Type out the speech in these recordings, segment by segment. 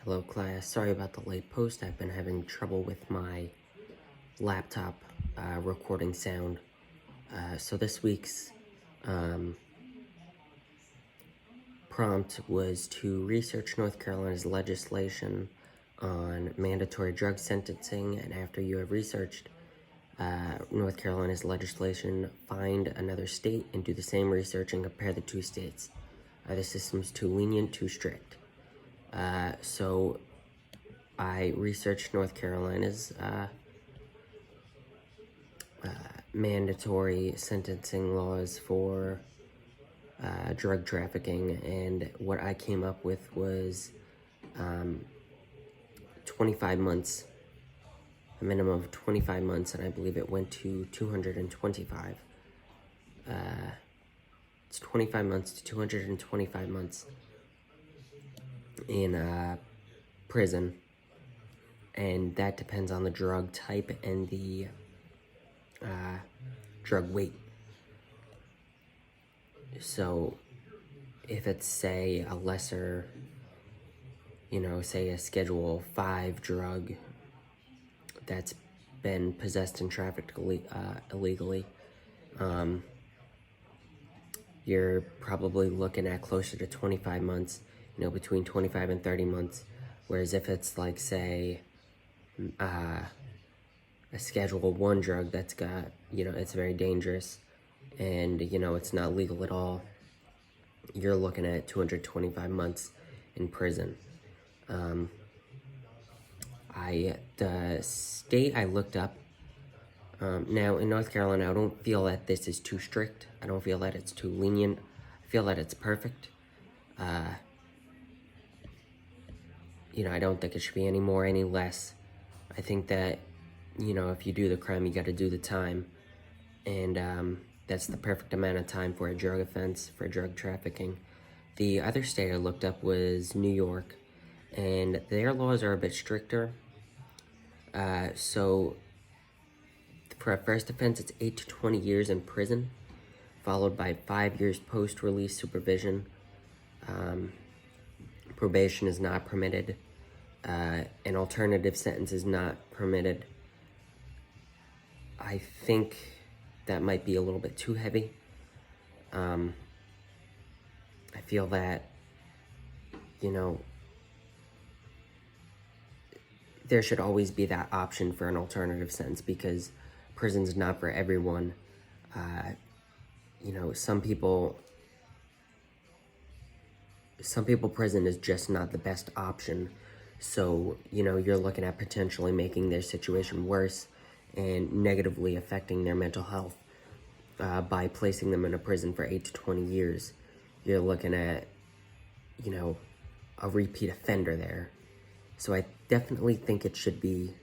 Hello class, sorry about the late post. I've been having trouble with my laptop recording sound. So this week's prompt was to research North Carolina's legislation on mandatory drug sentencing, and after you have researched North Carolina's legislation, find another state and do the same research and compare the two states. Are the systems too lenient, too strict? So I researched North Carolina's mandatory sentencing laws for drug trafficking, and what I came up with was 25 months, a minimum of 25 months, and I believe it went to 225. It's 25 months to 225 months in prison, and that depends on the drug type and the drug weight. So if it's, say, a lesser, say a Schedule 5 drug that's been possessed and trafficked illegally, you're probably looking at closer to 25 months, between 25 and 30 months. Whereas if it's like, say, a Schedule 1 drug that's got, it's very dangerous and, it's not legal at all, you're looking at 225 months in prison. The state I looked up, now in North Carolina, I don't feel that this is too strict. I don't feel that it's too lenient. I feel that it's perfect. I don't think it should be any more, any less. I think that, if you do the crime, you got to do the time. And that's the perfect amount of time for a drug offense, for drug trafficking. The other state I looked up was New York, and their laws are a bit stricter. So for a first offense, it's 8 to 20 years in prison, followed by 5 years post-release supervision. Probation is not permitted. An alternative sentence is not permitted. I think that might be a little bit too heavy. I feel that, there should always be that option for an alternative sentence, because prison's not for everyone. Some people prison is just not the best option. So, you're looking at potentially making their situation worse and negatively affecting their mental health by placing them in a prison for 8 to 20 years. You're looking at, a repeat offender there. So I definitely think it should be,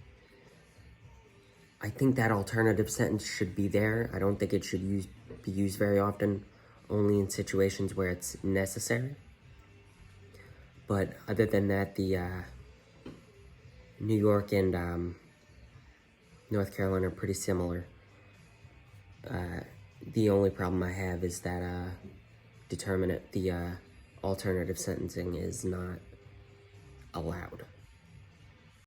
I think that alternative sentence should be there. I don't think it should be used very often, only in situations where it's necessary. But other than that, the New York and North Carolina are pretty similar. The only problem I have is that the alternative sentencing is not allowed.